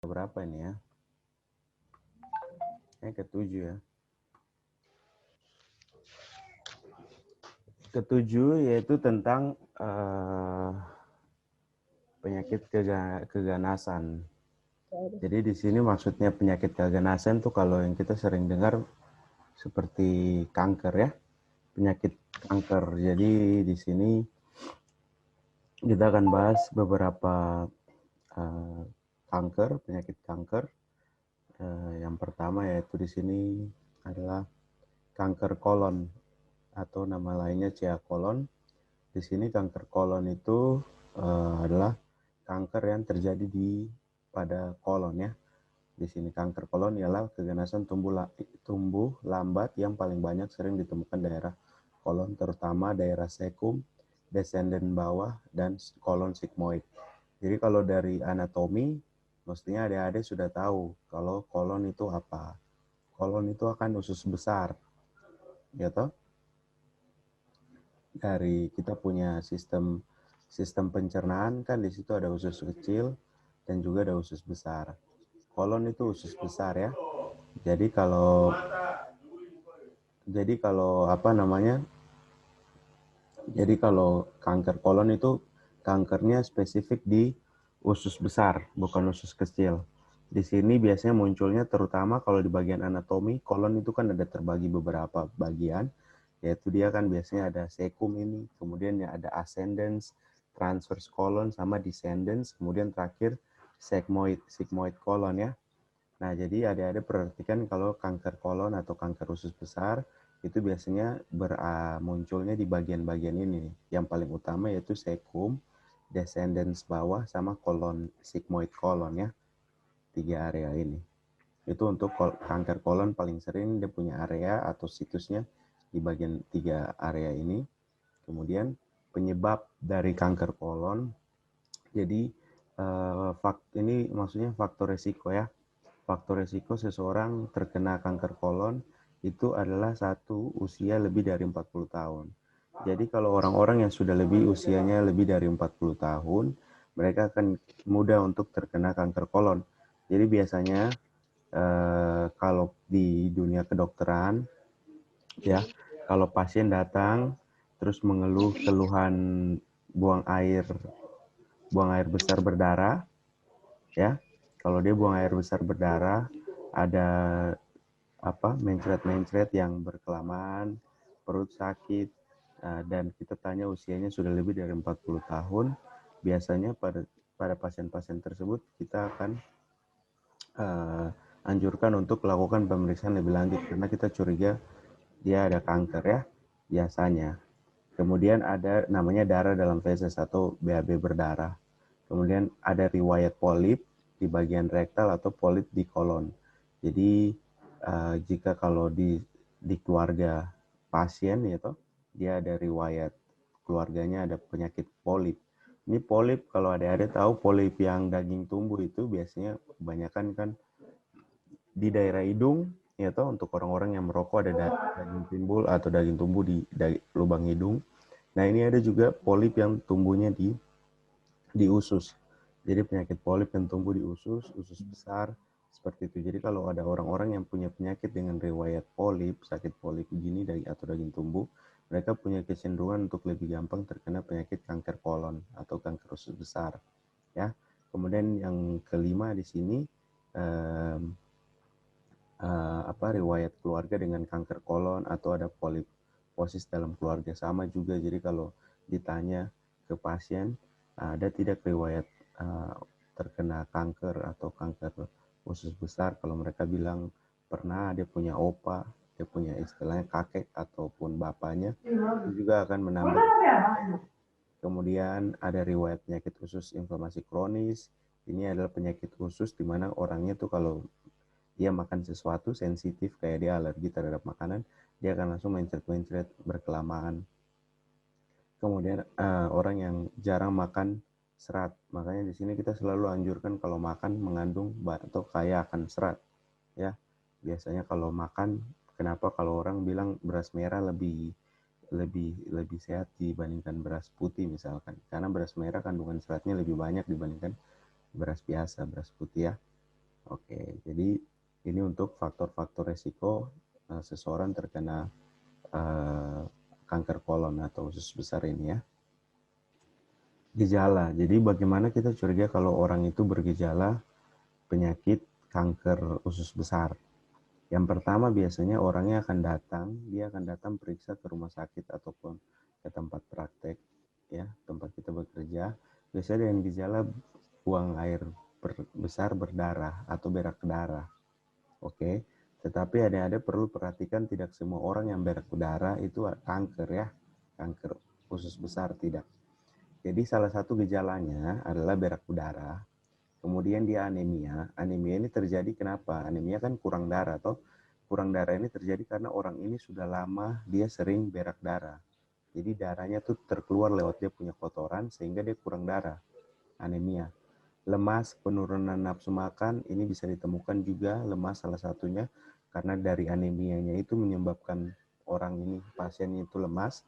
Berapa ini ya? Yang ketujuh ya. Ketujuh yaitu tentang penyakit keganasan. Jadi di sini maksudnya penyakit keganasan tuh kalau yang kita sering dengar seperti kanker ya, penyakit kanker. Jadi di sini kita akan bahas beberapa uh, kanker, penyakit kanker. Yang pertama yaitu di sini adalah kanker kolon atau nama lainnya CA kolon. Di sini kanker kolon itu adalah kanker yang terjadi pada kolon ya. Di sini kanker kolon ialah keganasan tumbuh lambat yang paling banyak sering ditemukan daerah kolon, terutama daerah cecum, descendant bawah, dan kolon sigmoid. Jadi kalau dari anatomi, mestinya adik-adik sudah tahu kalau kolon itu apa. Kolon itu akan usus besar, ya toh? Dari kita punya sistem pencernaan kan di situ ada usus kecil dan juga ada usus besar. Kolon itu usus besar ya. Jadi kalau apa namanya? Jadi kalau kanker kolon itu kankernya spesifik di usus besar, bukan usus kecil. Di sini biasanya munculnya terutama kalau di bagian anatomi, kolon itu kan ada terbagi beberapa bagian, yaitu dia kan biasanya ada cecum ini, kemudian ya ada ascendens, transverse colon sama descendens, kemudian terakhir sigmoid colon ya. Nah, jadi adik-adik perhatikan kalau kanker kolon atau kanker usus besar itu biasanya munculnya di bagian-bagian ini. Yang paling utama yaitu cecum, descendens bawah, sama kolon, sigmoid kolon ya. 3 area ini. Itu untuk kanker kolon paling sering dia punya area atau situsnya di bagian 3 area ini. Kemudian penyebab dari kanker kolon. Jadi ini maksudnya faktor resiko ya. Faktor resiko seseorang terkena kanker kolon itu adalah satu, usia lebih dari 40 tahun. Jadi kalau orang-orang yang sudah usianya lebih dari 40 tahun, mereka akan mudah untuk terkena kanker kolon. Jadi biasanya kalau di dunia kedokteran, ya, kalau pasien datang terus mengeluh keluhan buang air besar berdarah, ya, kalau dia buang air besar berdarah, ada mencret-mencret yang berkelamaan, perut sakit, dan kita tanya usianya sudah lebih dari 40 tahun, biasanya pada pasien-pasien tersebut kita akan anjurkan untuk melakukan pemeriksaan lebih lanjut karena kita curiga dia ada kanker ya, biasanya. Kemudian ada namanya darah dalam feses atau BAB berdarah. Kemudian ada riwayat polip di bagian rektal atau polip di kolon. Jadi jika kalau di keluarga pasien ya toh, dia ada riwayat keluarganya ada penyakit polip. Ini polip kalau ada tahu polip yang daging tumbuh itu biasanya kebanyakan kan di daerah hidung ya toh, untuk orang-orang yang merokok ada daging timbul atau daging tumbuh di lubang hidung. Nah, ini ada juga polip yang tumbuhnya di usus. Jadi penyakit polip yang tumbuh di usus besar seperti itu. Jadi kalau ada orang-orang yang punya penyakit dengan riwayat polip, sakit polip begini atau daging tumbuh, mereka punya kecenderungan untuk lebih gampang terkena penyakit kanker kolon atau kanker usus besar. Ya. Kemudian yang kelima di sini riwayat keluarga dengan kanker kolon atau ada poliposis dalam keluarga sama juga. Jadi kalau ditanya ke pasien ada tidak riwayat terkena kanker atau kanker usus besar, kalau mereka bilang pernah, dia punya opa, dia punya istilahnya kakek ataupun bapaknya, itu juga akan menambah. Kemudian ada riwayat penyakit usus inflamasi kronis. Ini adalah penyakit usus di mana orangnya tuh kalau dia makan sesuatu sensitif kayak dia alergi terhadap makanan, dia akan langsung mencret-mencret berkelamaan. Kemudian orang yang jarang makan serat, makanya di sini kita selalu anjurkan kalau makan mengandung atau kaya akan serat, ya. Biasanya kalau makan, kenapa kalau orang bilang beras merah lebih sehat dibandingkan beras putih misalkan, karena beras merah kandungan seratnya lebih banyak dibandingkan beras biasa, beras putih ya. Oke, jadi ini untuk faktor-faktor resiko seseorang terkena kanker kolon atau usus besar ini ya. Gejala, jadi bagaimana kita curiga kalau orang itu bergejala penyakit kanker usus besar. Yang pertama biasanya orangnya dia akan datang periksa ke rumah sakit ataupun ke tempat praktek, ya, tempat kita bekerja. Biasanya dengan gejala buang air besar berdarah atau berak darah. Oke, tetapi ada perlu perhatikan tidak semua orang yang berak berdarah itu kanker ya, kanker usus besar tidak. Jadi salah satu gejalanya adalah berak berdarah. Kemudian dia anemia. Anemia ini terjadi kenapa? Anemia kan kurang darah toh. Kurang darah ini terjadi karena orang ini sudah lama dia sering berak darah. Jadi darahnya tuh terkeluar lewat dia punya kotoran sehingga dia kurang darah. Anemia. Lemas, penurunan nafsu makan, ini bisa ditemukan juga lemas salah satunya karena dari anemianya itu menyebabkan orang ini, pasiennya itu lemas.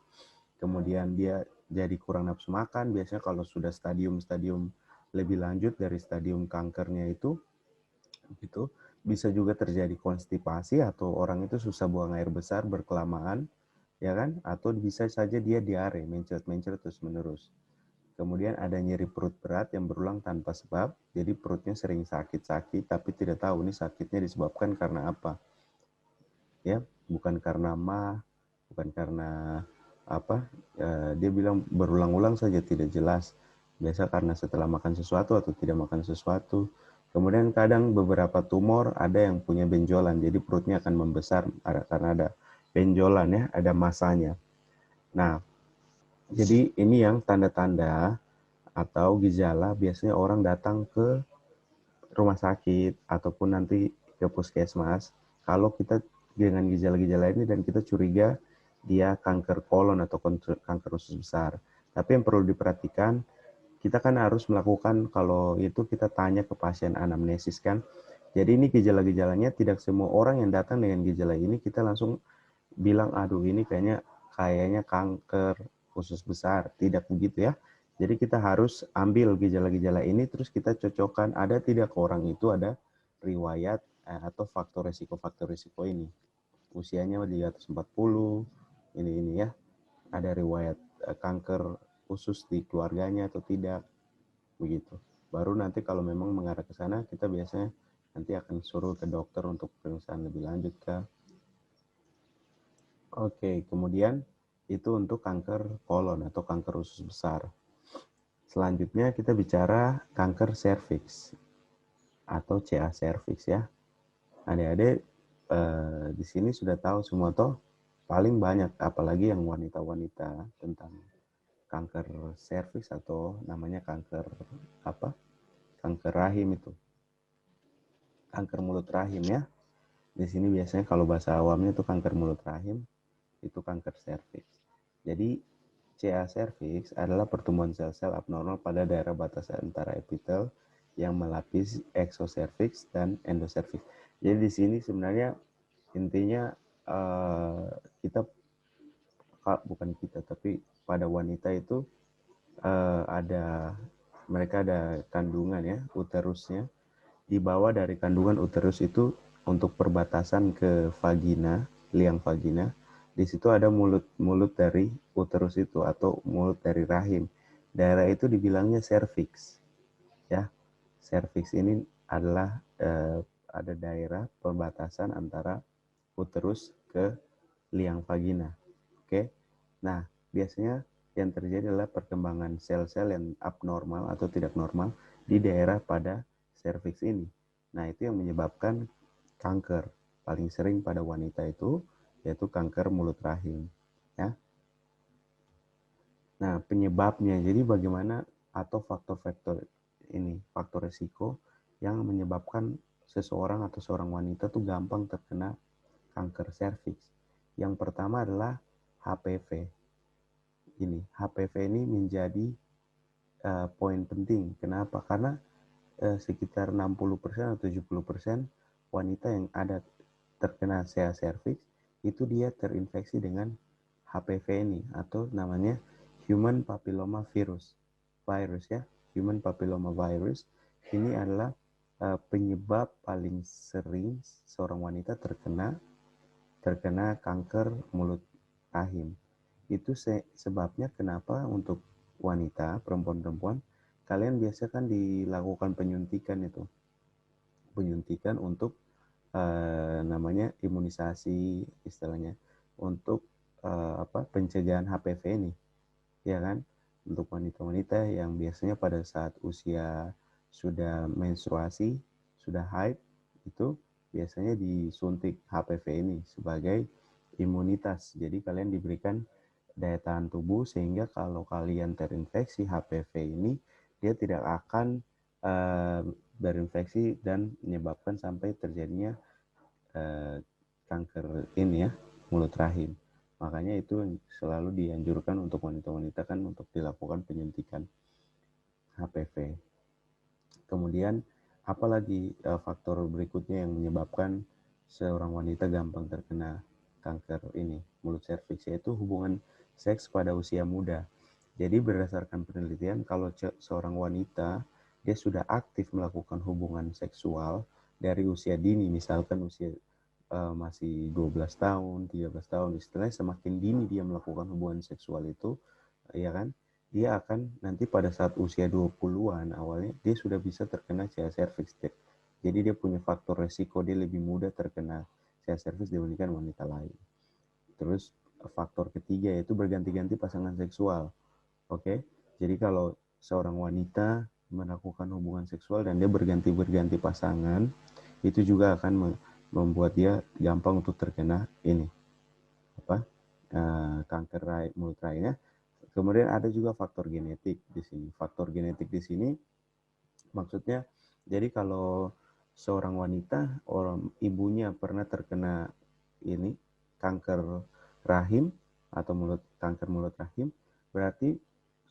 Kemudian dia jadi kurang nafsu makan, biasanya kalau sudah stadium-stadium lebih lanjut dari stadium kankernya itu gitu, bisa juga terjadi konstipasi atau orang itu susah buang air besar berkelamaan, ya kan? Atau bisa saja dia diare, mencret-mencret terus-menerus. Kemudian ada nyeri perut berat yang berulang tanpa sebab, jadi perutnya sering sakit-sakit tapi tidak tahu ini sakitnya disebabkan karena apa. Ya, bukan karena bukan karena apa, dia bilang berulang-ulang saja tidak jelas. Biasa karena setelah makan sesuatu atau tidak makan sesuatu. Kemudian kadang beberapa tumor ada yang punya benjolan, jadi perutnya akan membesar karena ada benjolan ya, ada masanya. Nah, jadi ini yang tanda-tanda atau gejala biasanya orang datang ke rumah sakit ataupun nanti ke puskesmas kalau kita dengan gejala-gejala ini dan kita curiga dia kanker kolon atau kanker usus besar. Tapi yang perlu diperhatikan, kita kan harus melakukan kalau itu kita tanya ke pasien anamnesis kan. Jadi ini gejala-gejalanya tidak semua orang yang datang dengan gejala ini kita langsung bilang aduh ini kayaknya kanker usus besar. Tidak begitu ya. Jadi kita harus ambil gejala-gejala ini terus kita cocokkan ada tidak ke orang itu ada riwayat atau faktor resiko ini. Usianya di atas 40, ini ya. Ada riwayat kanker usus di keluarganya atau tidak, begitu. Baru nanti kalau memang mengarah ke sana kita biasanya nanti akan suruh ke dokter untuk pemeriksaan lebih lanjut ke. Oke, kemudian itu untuk kanker kolon atau kanker usus besar. Selanjutnya kita bicara kanker serviks atau CA serviks ya. Adik-adik di sini sudah tahu semua toh paling banyak apalagi yang wanita-wanita tentang kanker serviks atau namanya kanker apa? Kanker rahim itu. Kanker mulut rahim ya. Di sini biasanya kalau bahasa awamnya itu kanker mulut rahim, itu kanker serviks. Jadi CA cervix adalah pertumbuhan sel-sel abnormal pada daerah batas antara epitel yang melapisi exocervix dan endocervix. Jadi di sini sebenarnya intinya eh, kita bukan kita tapi pada wanita itu mereka ada kandungan ya uterusnya di bawah dari kandungan uterus itu untuk perbatasan ke vagina, liang vagina. Di situ ada mulut dari uterus itu atau mulut dari rahim. Daerah itu dibilangnya serviks. Ya, serviks ini adalah ada daerah perbatasan antara uterus ke liang vagina. Oke. Nah, biasanya yang terjadi adalah perkembangan sel-sel yang abnormal atau tidak normal di daerah pada serviks ini. Nah, itu yang menyebabkan kanker. Paling sering pada wanita itu yaitu kanker mulut rahim, ya. Nah, penyebabnya jadi bagaimana atau faktor-faktor ini, faktor resiko yang menyebabkan seseorang atau seorang wanita tuh gampang terkena kanker serviks. Yang pertama adalah HPV. HPV ini menjadi poin penting. Kenapa? Karena sekitar 60% atau 70% wanita yang ada terkena CA cervix itu dia terinfeksi dengan HPV ini atau namanya human papilloma virus ya, human papilloma virus ini adalah penyebab paling sering seorang wanita terkena kanker mulut rahim. Itu sebabnya kenapa untuk wanita, perempuan-perempuan, kalian biasa kan dilakukan penyuntikan itu. Penyuntikan untuk namanya imunisasi istilahnya, untuk pencegahan HPV ini, ya kan? Untuk wanita-wanita yang biasanya pada saat usia sudah menstruasi, sudah haid, itu biasanya disuntik HPV ini sebagai imunitas. Jadi kalian diberikan daya tahan tubuh sehingga kalau kalian terinfeksi HPV ini, dia tidak akan berinfeksi dan menyebabkan sampai terjadinya kanker ini ya, mulut rahim. Makanya itu selalu dianjurkan untuk wanita-wanita kan untuk dilakukan penyuntikan HPV. Kemudian apalagi faktor berikutnya yang menyebabkan seorang wanita gampang terkena kanker ini, mulut serviks, yaitu hubungan seks pada usia muda. Jadi berdasarkan penelitian, kalau seorang wanita dia sudah aktif melakukan hubungan seksual dari usia dini, misalkan usia masih 12 tahun, 13 tahun, istilahnya semakin dini dia melakukan hubungan seksual itu, ya kan, dia akan nanti pada saat usia 20-an awalnya, dia sudah bisa terkena CA cervix. Jadi dia punya faktor resiko, dia lebih mudah terkena CA cervix dibandingkan wanita lain. Terus faktor ketiga yaitu berganti-ganti pasangan seksual. Oke, jadi kalau seorang wanita melakukan hubungan seksual dan dia berganti-ganti pasangan, itu juga akan membuat dia gampang untuk terkena ini kanker mulut rahimnya. Kemudian ada juga faktor genetik di sini. Faktor genetik di sini maksudnya, jadi kalau seorang wanita, orang ibunya pernah terkena ini kanker rahim atau kanker mulut rahim, berarti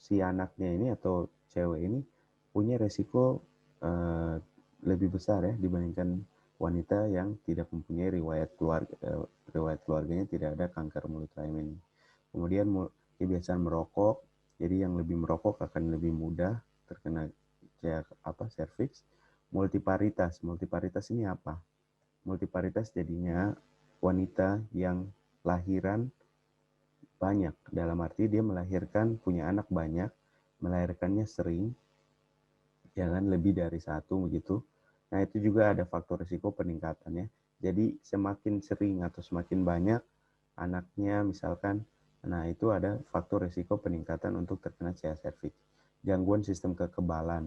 si anaknya ini atau cewek ini punya resiko lebih besar ya dibandingkan wanita yang tidak mempunyai riwayat keluarganya tidak ada kanker mulut rahim ini. Kemudian kebiasaan merokok, jadi yang lebih merokok akan lebih mudah terkena cervix. Multiparitas ini apa? Multiparitas jadinya wanita yang lahiran banyak, dalam arti dia melahirkan, punya anak banyak, melahirkannya sering, jangan lebih dari satu begitu. Nah itu juga ada faktor risiko peningkatannya. Jadi semakin sering atau semakin banyak anaknya misalkan, nah itu ada faktor risiko peningkatan untuk terkena CA cervix. Gangguan sistem kekebalan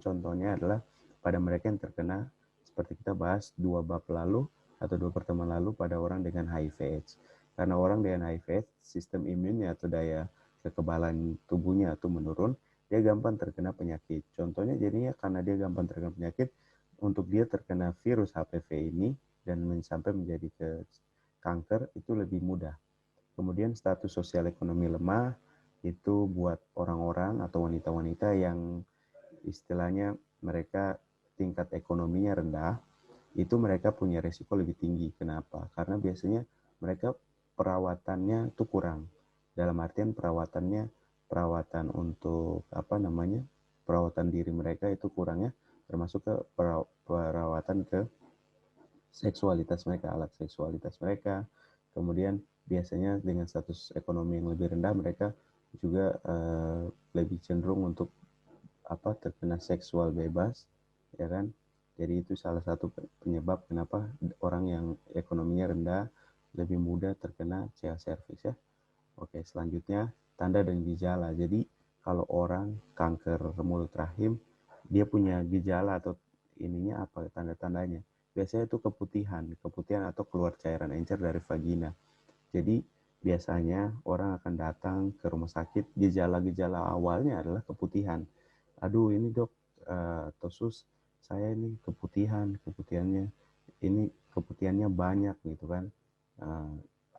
contohnya adalah pada mereka yang terkena seperti kita bahas 2 bab lalu atau 2 pertemuan lalu pada orang dengan HIV/AIDS. Karena orang dengan HIV/AIDS sistem imunnya atau daya kekebalan tubuhnya itu menurun, dia gampang terkena penyakit. Contohnya jadinya karena dia gampang terkena penyakit, untuk dia terkena virus HPV ini dan sampai menjadi ke kanker itu lebih mudah. Kemudian status sosial ekonomi lemah itu buat orang-orang atau wanita-wanita yang istilahnya mereka tingkat ekonominya rendah, itu mereka punya resiko lebih tinggi. Kenapa? Karena biasanya mereka perawatannya itu kurang. Dalam artian perawatan untuk perawatan diri mereka itu kurangnya, termasuk ke perawatan ke seksualitas mereka, alat seksualitas mereka. Kemudian biasanya dengan status ekonomi yang lebih rendah, mereka juga lebih cenderung untuk terkena seksual bebas, ya kan? Jadi itu salah satu penyebab kenapa orang yang ekonominya rendah lebih mudah terkena CA cervix ya. Oke, selanjutnya tanda dan gejala. Jadi kalau orang kanker mulut rahim, dia punya gejala atau ininya apa tanda-tandanya? Biasanya itu keputihan atau keluar cairan encer dari vagina. Jadi biasanya orang akan datang ke rumah sakit, gejala-gejala awalnya adalah keputihan. Aduh ini dok, tosus saya ini keputihannya banyak gitu kan.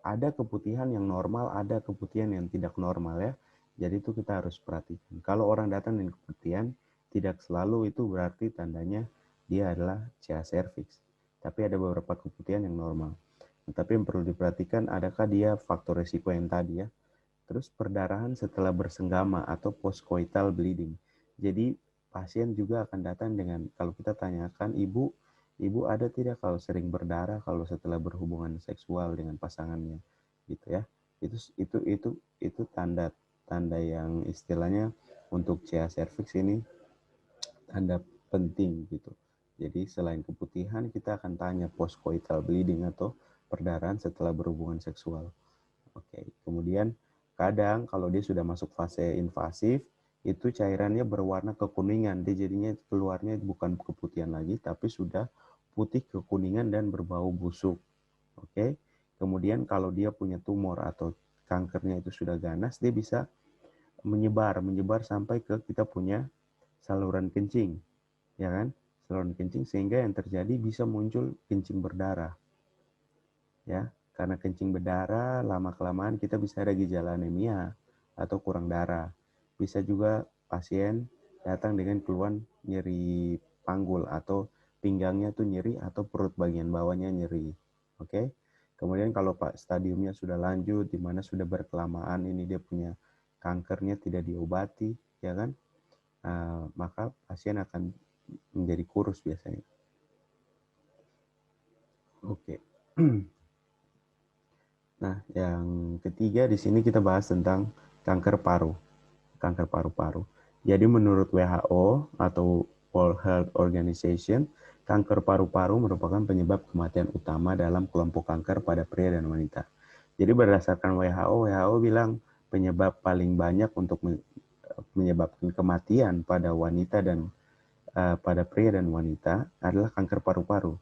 Ada keputihan yang normal, ada keputihan yang tidak normal ya. Jadi itu kita harus perhatikan. Kalau orang datang dengan keputihan, tidak selalu itu berarti tandanya dia adalah CA cervix. Tapi ada beberapa keputihan yang normal. Tapi yang perlu diperhatikan, adakah dia faktor risiko yang tadi ya. Terus perdarahan setelah bersenggama atau postcoital bleeding. Jadi pasien juga akan datang dengan, kalau kita tanyakan, ibu ada tidak kalau sering berdarah kalau setelah berhubungan seksual dengan pasangannya, gitu ya. Itu tanda yang istilahnya untuk CA cervix ini tanda penting gitu. Jadi selain keputihan, kita akan tanya postcoital bleeding atau perdarahan setelah berhubungan seksual. Oke, kemudian kadang kalau dia sudah masuk fase invasif, itu cairannya berwarna kekuningan. Dia jadinya keluarnya bukan keputihan lagi, tapi sudah putih kekuningan dan berbau busuk. Oke, kemudian kalau dia punya tumor atau kankernya itu sudah ganas, dia bisa menyebar sampai ke kita punya saluran kencing, ya kan? Saluran kencing, sehingga yang terjadi bisa muncul kencing berdarah, ya. Karena kencing berdarah, lama-kelamaan kita bisa ada gejala anemia atau kurang darah. Bisa juga pasien datang dengan keluhan nyeri panggul atau pinggangnya tuh nyeri atau perut bagian bawahnya nyeri. Oke. Kemudian kalau stadiumnya sudah lanjut, di mana sudah berkelamaan ini dia punya kankernya tidak diobati, ya kan? Maka pasien akan menjadi kurus biasanya. Oke. Nah, yang ketiga di sini kita bahas tentang kanker paru. Kanker paru-paru. Jadi menurut WHO atau World Health Organization, kanker paru-paru merupakan penyebab kematian utama dalam kelompok kanker pada pria dan wanita. Jadi berdasarkan WHO bilang penyebab paling banyak untuk menyebabkan kematian pada wanita dan pada pria dan wanita adalah kanker paru-paru.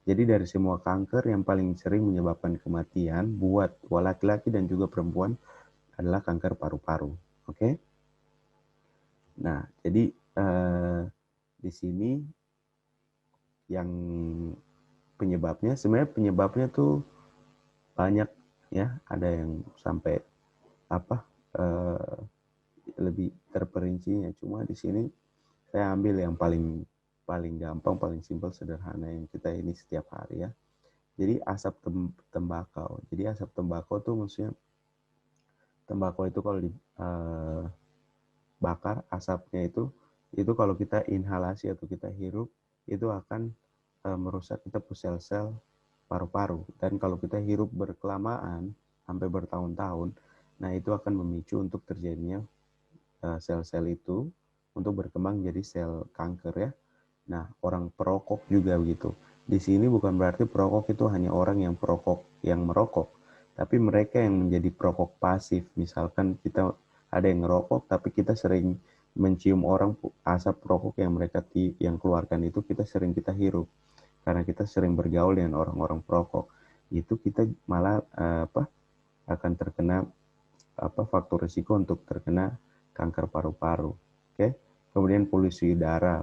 Jadi dari semua kanker yang paling sering menyebabkan kematian buat laki-laki dan juga perempuan adalah kanker paru-paru. Oke? Nah, jadi di sini yang penyebabnya tuh banyak ya. Ada yang sampai lebih terperincinya. Cuma di sini saya ambil yang paling gampang, paling simpel, sederhana yang kita ini setiap hari ya. Jadi asap tembakau. Jadi asap tembakau tuh maksudnya tembakau itu kalau dibakar asapnya itu kalau kita inhalasi atau kita hirup itu akan merusak kita sel-sel paru-paru. Dan kalau kita hirup berkelamaan sampai bertahun-tahun, nah itu akan memicu untuk terjadinya sel-sel itu untuk berkembang jadi sel kanker ya. Nah, orang perokok juga begitu. Di sini bukan berarti perokok itu hanya orang yang merokok, tapi mereka yang menjadi perokok pasif. Misalkan kita ada yang ngerokok, tapi kita sering mencium orang asap rokok yang mereka yang keluarkan itu kita hirup. Karena kita sering bergaul dengan orang-orang perokok, itu kita malah akan terkena faktor risiko untuk terkena kanker paru-paru. Oke. Kemudian polusi udara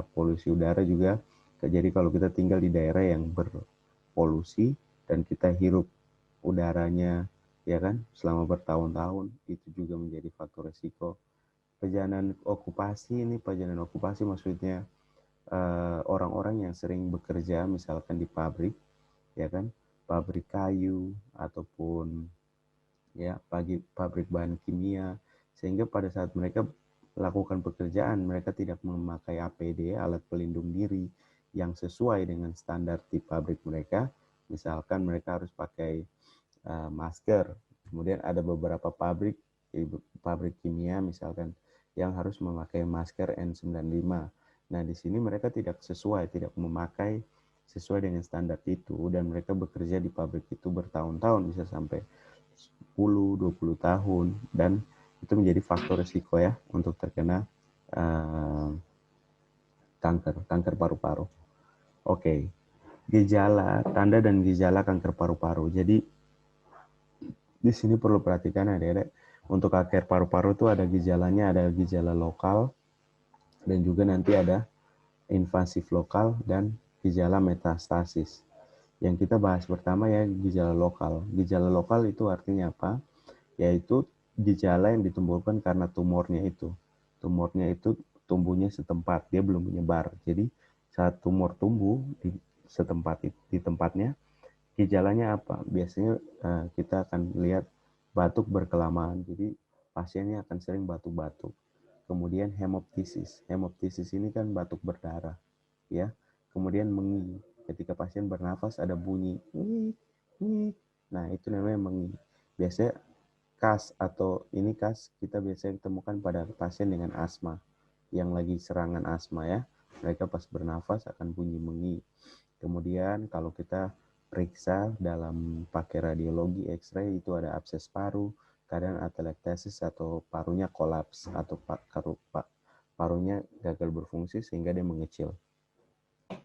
juga. Jadi kalau kita tinggal di daerah yang berpolusi dan kita hirup udaranya ya kan selama bertahun-tahun, itu juga menjadi faktor risiko. Perjalanan okupasi maksudnya orang-orang yang sering bekerja misalkan di pabrik, ya kan, pabrik kayu ataupun ya pabrik bahan kimia, sehingga pada saat mereka melakukan pekerjaan mereka tidak memakai APD, alat pelindung diri yang sesuai dengan standar di pabrik mereka. Misalkan mereka harus pakai masker. Kemudian ada beberapa pabrik kimia misalkan yang harus memakai masker N95. Nah, di sini mereka tidak memakai sesuai dengan standar itu, dan mereka bekerja di pabrik itu bertahun-tahun, bisa sampai 10-20 tahun, dan itu menjadi faktor risiko ya untuk terkena kanker paru-paru. Oke. Gejala, tanda dan gejala kanker paru-paru. Jadi di sini perlu perhatikan adik-adik, untuk kanker paru-paru itu ada gejalanya, ada gejala lokal dan juga nanti ada invasif lokal dan gejala metastasis. Yang kita bahas pertama ya gejala lokal. Gejala lokal itu artinya apa? Yaitu gejala yang ditimbulkan karena tumornya itu. Tumornya itu tumbuhnya setempat, dia belum menyebar. Jadi saat tumor tumbuh di tempatnya, gejalanya apa? Biasanya kita akan lihat batuk berkelamaan. Jadi pasiennya akan sering batuk-batuk. Kemudian hemoptisis. Hemoptisis ini kan batuk berdarah, ya. Kemudian mengi. Ketika pasien bernafas ada bunyi, ngik, ngik. Nah, itu namanya mengi. Biasanya kas atau ini kas kita biasanya temukan pada pasien dengan asma yang lagi serangan asma, ya. Mereka pas bernafas akan bunyi mengi. Kemudian kalau kita periksa dalam pakai radiologi X-ray itu ada abses paru, kadang atelektasis atau parunya kolaps atau parunya gagal berfungsi sehingga dia mengecil.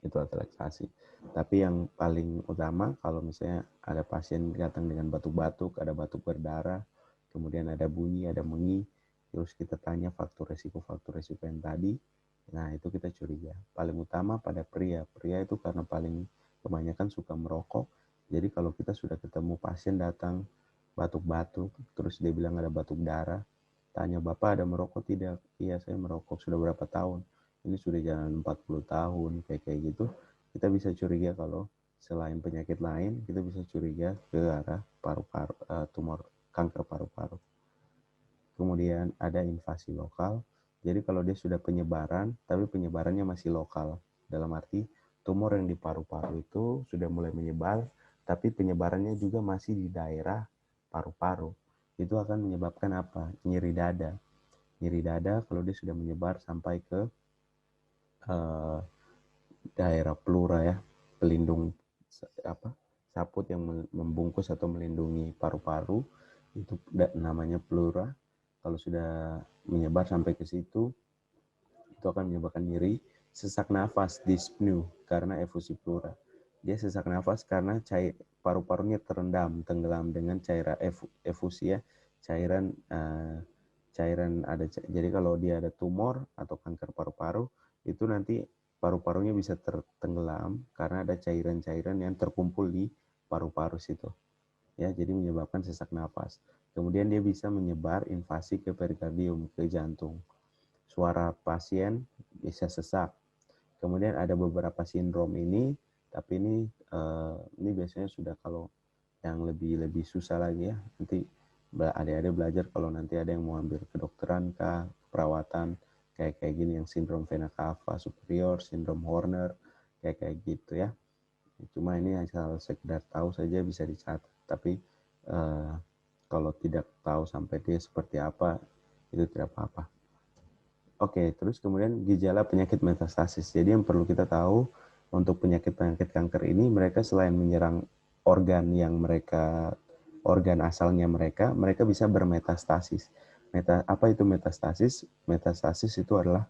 Itu atelektasi. Tapi yang paling utama kalau misalnya ada pasien datang dengan batuk-batuk, ada batuk berdarah, kemudian ada bunyi, ada mengi, terus kita tanya faktor resiko yang tadi, nah itu kita curiga. Paling utama pada pria itu karena paling kebanyakan suka merokok, jadi kalau kita sudah ketemu pasien datang batuk-batuk, terus dia bilang ada batuk darah, tanya, Bapak ada merokok tidak? Iya, saya merokok. Sudah berapa tahun? Ini sudah jalan 40 tahun, kayak gitu. Kita bisa curiga kalau selain penyakit lain, kita bisa curiga ke arah paru-paru, tumor kanker paru-paru. Kemudian ada invasi lokal. Jadi kalau dia sudah penyebaran, tapi penyebarannya masih lokal. Dalam arti tumor yang di paru-paru itu sudah mulai menyebar, tapi penyebarannya juga masih di daerah paru-paru. Itu akan menyebabkan apa? Nyeri dada. Nyeri dada kalau dia sudah menyebar sampai ke daerah pleura, ya, pelindung saput yang membungkus atau melindungi paru-paru, itu namanya pleura. Kalau sudah menyebar sampai ke situ, itu akan menyebabkan nyeri. Sesak nafas, dyspnea, karena efusi pleura. Dia sesak nafas karena paru-parunya tenggelam dengan cairan efusi, ya, cairan ada. Jadi kalau dia ada tumor atau kanker paru-paru, itu nanti paru-parunya bisa tenggelam karena ada cairan-cairan yang terkumpul di paru-paru situ, ya, jadi menyebabkan sesak nafas. Kemudian dia bisa menyebar invasi ke perikardium, ke jantung. Suara pasien bisa sesak. Kemudian ada beberapa sindrom ini, tapi ini biasanya sudah kalau yang lebih susah lagi, ya. Nanti adik-adik belajar kalau nanti ada yang mau ambil kedokteran kah, perawatan kayak gini, yang sindrom vena cava superior, sindrom Horner, kayak gitu, ya. Cuma ini asal sekedar tahu saja bisa dicatat, tapi kalau tidak tahu sampai dia seperti apa, itu tidak apa-apa. Oke, terus kemudian gejala penyakit metastasis. Jadi yang perlu kita tahu untuk penyakit-penyakit kanker ini, mereka selain menyerang organ asalnya mereka bisa bermetastasis. Apa itu metastasis? Metastasis itu adalah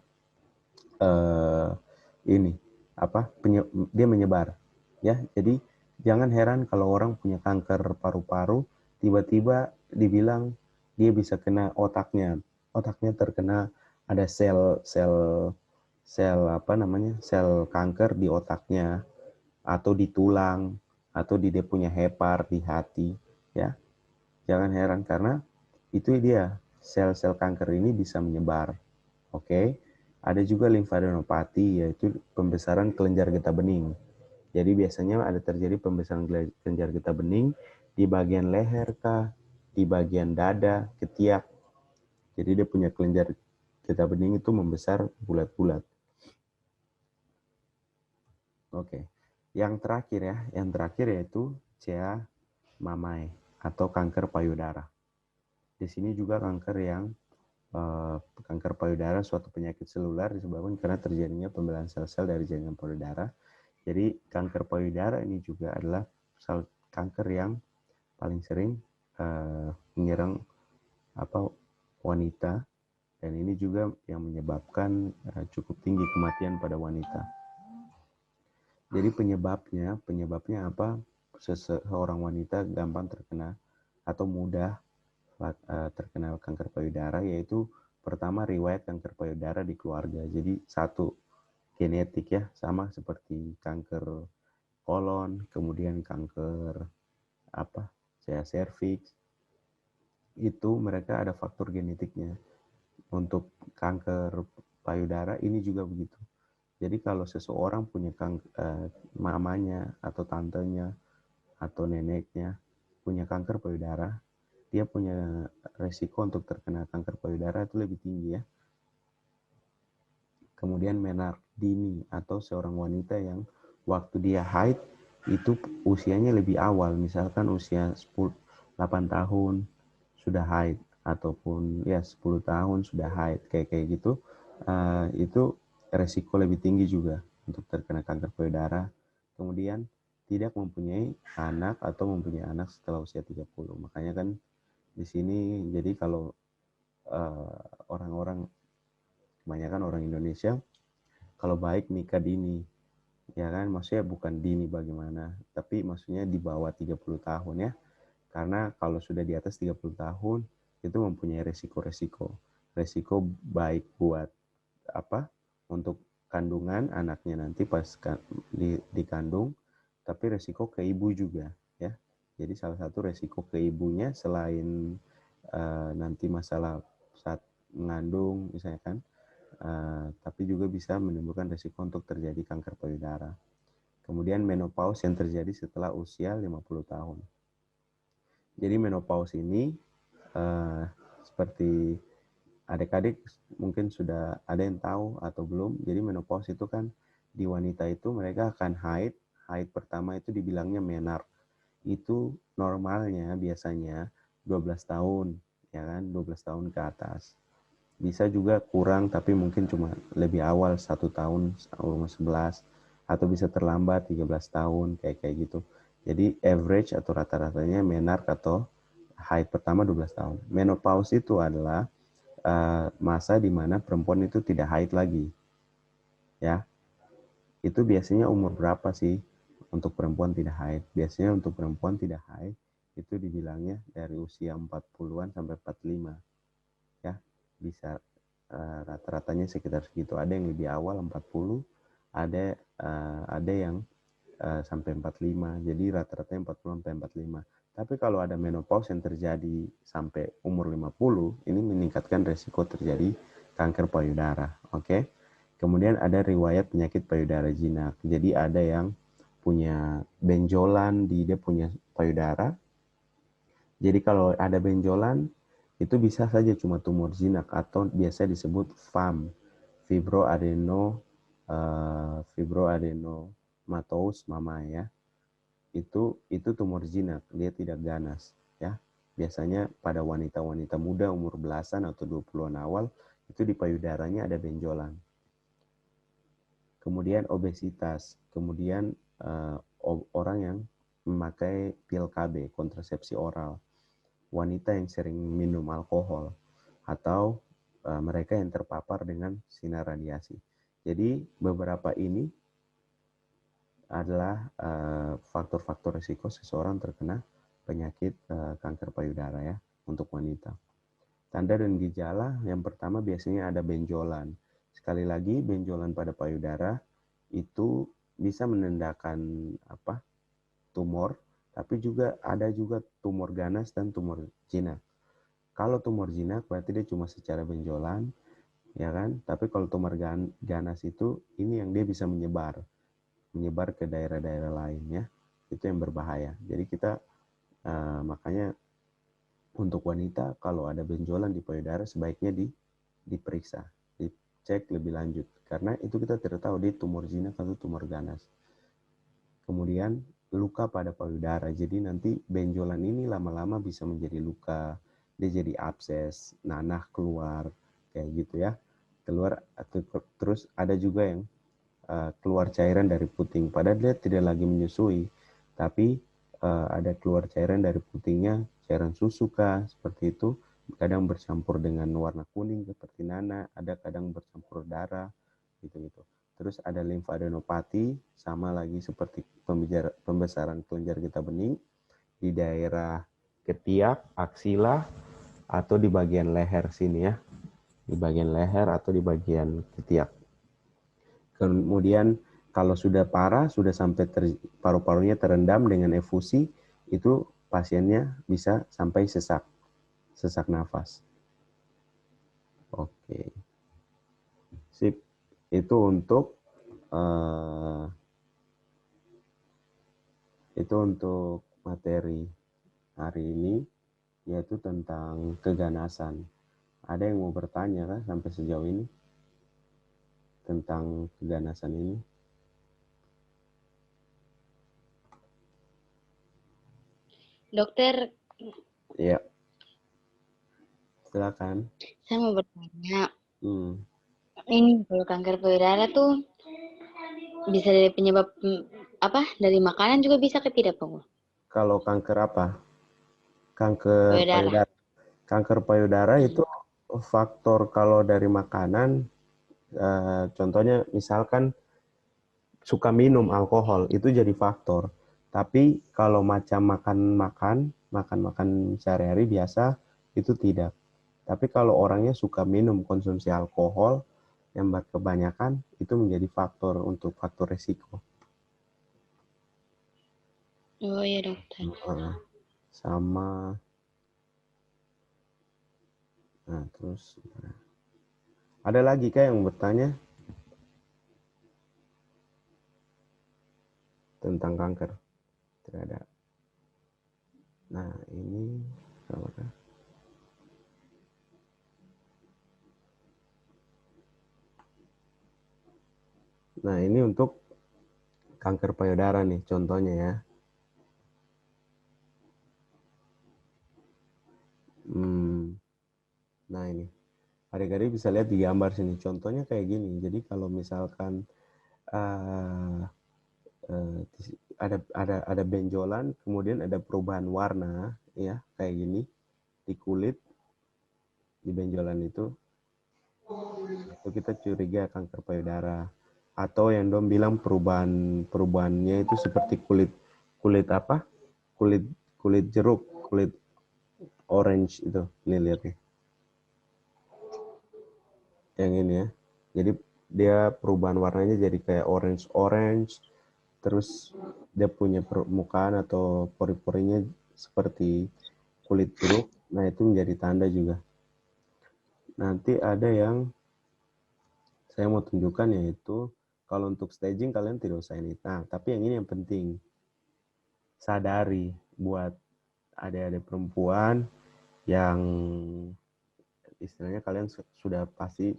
dia menyebar, ya. Jadi jangan heran kalau orang punya kanker paru-paru, tiba-tiba dibilang dia bisa kena otaknya terkena, ada sel kanker di otaknya, atau di tulang, atau dia punya hepar di hati, ya. Jangan heran karena itu dia, sel-sel kanker ini bisa menyebar. Oke. Ada juga limfadenopati, yaitu pembesaran kelenjar getah bening. Jadi biasanya ada terjadi pembesaran kelenjar getah bening di bagian leher kah, di bagian dada, ketiak. Jadi dia punya kelenjar getah bening itu membesar bulat-bulat. Oke. Yang terakhir yaitu CA mamae atau kanker payudara. Di sini juga kanker payudara, suatu penyakit seluler disebabkan karena terjadinya pembelahan sel-sel dari jaringan payudara. Jadi kanker payudara ini juga adalah kanker yang paling sering menyerang wanita, dan ini juga yang menyebabkan cukup tinggi kematian pada wanita. Jadi penyebabnya apa? Seseorang wanita gampang terkena atau mudah terkena kanker payudara, yaitu pertama riwayat kanker payudara di keluarga. Jadi satu, genetik, ya, sama seperti kanker kolon, kemudian kanker cervix, itu mereka ada faktor genetiknya. Untuk kanker payudara ini juga begitu. Jadi kalau seseorang punya mamanya atau tantenya atau neneknya punya kanker payudara, dia punya resiko untuk terkena kanker payudara itu lebih tinggi, ya. Kemudian menark dini atau seorang wanita yang waktu dia haid itu usianya lebih awal, misalkan usia 8 tahun sudah haid ataupun ya 10 tahun sudah haid kayak gitu. Itu resiko lebih tinggi juga untuk terkena kanker payudara. Kemudian tidak mempunyai anak atau mempunyai anak setelah usia 30. Makanya kan di sini jadi kalau orang-orang kebanyakan orang Indonesia kalau baik nikah dini, ya kan, maksudnya bukan dini bagaimana, tapi maksudnya di bawah 30 tahun ya, karena kalau sudah di atas 30 tahun itu mempunyai resiko baik buat apa, untuk kandungan anaknya nanti pas dikandung, tapi resiko ke ibu juga ya. Jadi salah satu resiko ke ibunya selain nanti masalah saat mengandung misalnya kan, tapi juga bisa menimbulkan risiko untuk terjadi kanker payudara. Kemudian menopause yang terjadi setelah usia 50 tahun. Jadi menopause ini seperti adik-adik mungkin sudah ada yang tahu atau belum. Jadi menopause itu kan di wanita itu mereka akan haid pertama itu dibilangnya menark. Itu normalnya biasanya 12 tahun, ya kan, 12 tahun ke atas. Bisa juga kurang tapi mungkin cuma lebih awal 1 tahun umur 11 atau bisa terlambat 13 tahun kayak gitu. Jadi average atau rata-ratanya menark atau haid pertama 12 tahun. Menopause itu adalah masa di mana perempuan itu tidak haid lagi. Ya. Itu biasanya umur berapa sih untuk perempuan tidak haid? Biasanya untuk perempuan tidak haid itu dibilangnya dari usia 40-an sampai 45. Ya. Bisa rata-ratanya sekitar segitu. Ada yang lebih awal 40, ada yang sampai 45. Jadi rata-ratanya 40 sampai 45. Tapi kalau ada menopause yang terjadi sampai umur 50, ini meningkatkan resiko terjadi kanker payudara. Oke. Kemudian ada riwayat penyakit payudara jinak. Jadi ada yang punya benjolan di dia punya payudara. Jadi kalau ada benjolan itu bisa saja cuma tumor jinak atau biasa disebut FAM, fibroadenomatosis mama ya. Itu tumor jinak, dia tidak ganas ya. Biasanya pada wanita-wanita muda umur belasan atau 20-an awal itu di payudaranya ada benjolan. Kemudian obesitas, kemudian orang yang memakai pil KB, kontrasepsi oral, wanita yang sering minum alkohol, atau mereka yang terpapar dengan sinar radiasi. Jadi beberapa ini adalah faktor-faktor risiko seseorang terkena penyakit kanker payudara ya untuk wanita. Tanda dan gejala yang pertama biasanya ada benjolan. Sekali lagi benjolan pada payudara itu bisa menandakan tumor, tapi juga ada juga tumor ganas dan tumor jinak. Kalau tumor jinak berarti dia cuma secara benjolan, ya kan? Tapi kalau tumor ganas itu ini yang dia bisa menyebar ke daerah-daerah lain ya. Itu yang berbahaya. Jadi kita makanya untuk wanita kalau ada benjolan di payudara sebaiknya diperiksa, dicek lebih lanjut karena itu kita tidak tahu dia tumor jinak atau tumor ganas. Kemudian luka pada payudara. Jadi nanti benjolan ini lama-lama bisa menjadi luka, dia jadi abses, nanah keluar kayak gitu ya. Keluar terus ada juga yang keluar cairan dari puting. Padahal dia tidak lagi menyusui, tapi ada keluar cairan dari putingnya, cairan susu kah, seperti itu. Kadang bercampur dengan warna kuning seperti nana, ada kadang bercampur darah, gitu-gitu. Terus ada limfadenopati, sama lagi seperti pembesaran kelenjar getah bening di daerah ketiak, aksila, atau di bagian leher sini ya, di bagian leher atau di bagian ketiak. Kemudian kalau sudah parah, sudah sampai paru-parunya terendam dengan efusi, itu pasiennya bisa sampai sesak nafas. Oke. Sip. Itu untuk materi hari ini, yaitu tentang keganasan. Ada yang mau bertanya kan sampai sejauh ini tentang keganasan ini? Dokter, Ya, silakan. saya mau bertanya. Hmm. Ini kalau kanker payudara tuh bisa dari penyebab apa? Dari makanan juga bisa ke tidak, Pak? Kalau kanker apa? Kanker Payudara. payudara. Kanker payudara itu faktor kalau dari makanan, contohnya misalkan suka minum alkohol, itu jadi faktor. Tapi kalau macam makan sehari-hari biasa, itu tidak. Tapi kalau orangnya suka minum konsumsi alkohol yang kebanyakan, itu menjadi faktor untuk faktor resiko. Oh iya, dokter. Sama, nah terus ada lagi kah yang bertanya tentang kanker? Tidak ada. Nah ini apakah? Nah ini untuk kanker payudara nih contohnya ya. Nah ini adik-adik bisa lihat di gambar sini. Contohnya kayak gini. Jadi kalau misalkan uh, ada benjolan, kemudian ada perubahan warna, ya kayak gini di kulit, di benjolan itu kita curiga kanker payudara. Atau yang dom bilang perubahannya itu seperti kulit apa? Kulit jeruk, kulit orange itu. Nih lihat nih. Yang ini ya. Jadi dia perubahan warnanya jadi kayak orange, terus dia punya permukaan atau pori-porinya seperti kulit jeruk. Nah itu menjadi tanda juga. Nanti ada yang saya mau tunjukkan, yaitu kalau untuk staging kalian tidak usah ini. Nah tapi yang ini yang penting, sadari buat adik-adik perempuan yang istilahnya kalian sudah pasti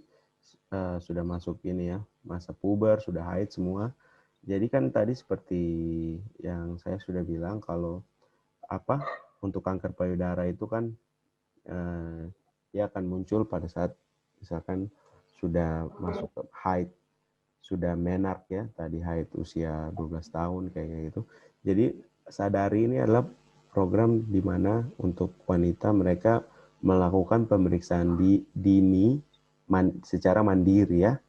sudah masuk ini ya, masa puber, sudah haid semua. Jadi kan tadi seperti yang saya sudah bilang, kalau apa untuk kanker payudara itu kan dia akan muncul pada saat misalkan sudah masuk ke haid, sudah menark ya, tadi haid usia 12 tahun kayak gitu. Jadi sadari ini adalah program di mana untuk wanita mereka melakukan pemeriksaan dini secara mandiri ya.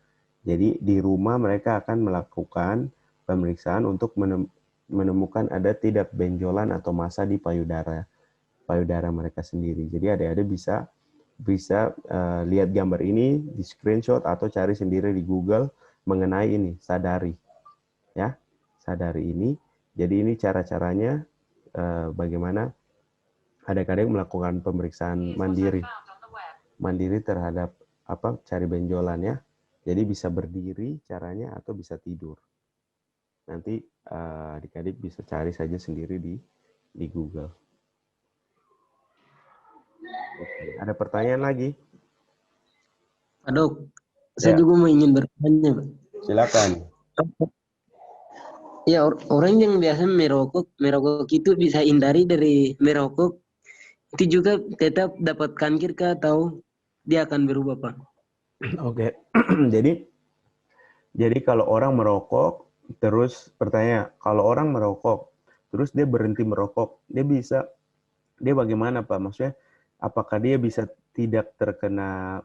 Jadi di rumah mereka akan melakukan pemeriksaan untuk menemukan ada tidak benjolan atau massa di payudara mereka sendiri. Jadi adik-adik bisa lihat gambar ini di screenshot atau cari sendiri di Google mengenai ini, sadari ya, sadari ini. Jadi ini cara-caranya bagaimana adik-adik melakukan pemeriksaan mandiri terhadap apa, cari benjolan ya. Jadi bisa berdiri caranya atau bisa tidur. Nanti adik-adik bisa cari saja sendiri di Google. Oke. Ada pertanyaan lagi? Pak Dok, saya juga mau ingin bertanya, Pak. Silakan. Ya, orang yang biasa merokok itu bisa hindari dari merokok, itu juga tetap dapat kanker kah atau dia akan berubah, Pak? Oke. Jadi kalau orang merokok, terus pertanyaan, kalau orang merokok, terus dia berhenti merokok, dia bagaimana Pak? Maksudnya, apakah dia bisa tidak terkena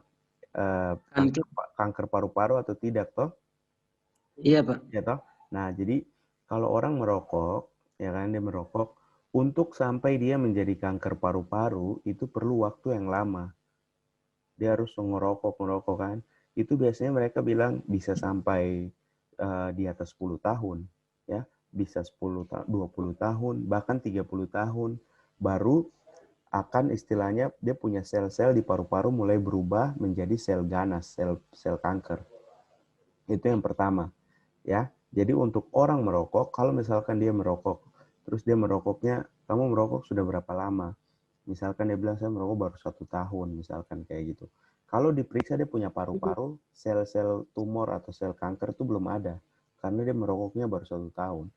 kanker paru-paru atau tidak toh? Iya Pak. Ya toh. Nah jadi kalau orang merokok, ya kan, dia merokok, untuk sampai dia menjadi kanker paru-paru itu perlu waktu yang lama. Dia harus merokok kan. Itu biasanya mereka bilang bisa sampai di atas 10 tahun, ya, bisa 20 tahun, bahkan 30 tahun baru akan istilahnya dia punya sel-sel di paru-paru mulai berubah menjadi sel ganas, sel kanker. Itu yang pertama, ya. Jadi untuk orang merokok, kalau misalkan dia merokok, terus dia merokoknya, kamu merokok sudah berapa lama? Misalkan dia bilang saya merokok baru 1 tahun, misalkan kayak gitu. Kalau diperiksa dia punya paru-paru, sel-sel tumor atau sel kanker itu belum ada. Karena dia merokoknya baru 1 tahun.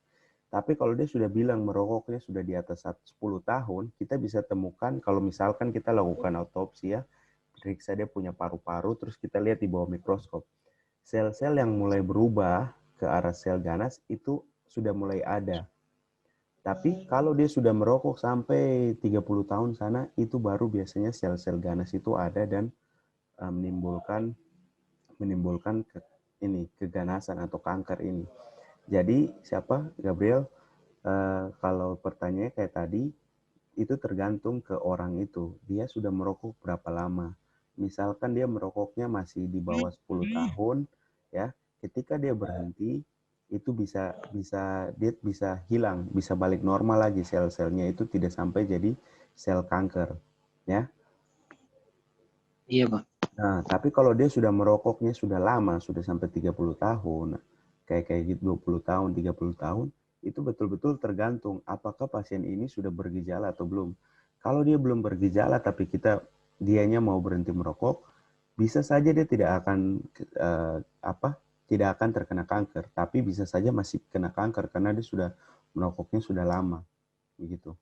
Tapi kalau dia sudah bilang merokoknya sudah di atas 10 tahun, kita bisa temukan kalau misalkan kita lakukan autopsi ya, periksa dia punya paru-paru, terus kita lihat di bawah mikroskop. Sel-sel yang mulai berubah ke arah sel ganas itu sudah mulai ada. Tapi kalau dia sudah merokok sampai 30 tahun sana, itu baru biasanya sel-sel ganas itu ada dan menimbulkan keganasan atau kanker ini. Jadi Gabriel, kalau pertanyaannya kayak tadi, itu tergantung ke orang itu. Dia sudah merokok berapa lama. Misalkan dia merokoknya masih di bawah 10 tahun, ya, ketika dia berhenti, itu dia bisa hilang, bisa balik normal lagi sel-selnya itu tidak sampai jadi sel kanker, ya. Iya, Pak. Nah, tapi kalau dia sudah merokoknya sudah lama, sudah sampai 30 tahun, kayak gitu 20 tahun, 30 tahun, itu betul-betul tergantung apakah pasien ini sudah bergejala atau belum. Kalau dia belum bergejala tapi dianya mau berhenti merokok, bisa saja dia tidak akan terkena kanker, tapi bisa saja masih kena kanker karena dia sudah merokoknya sudah lama, begitu.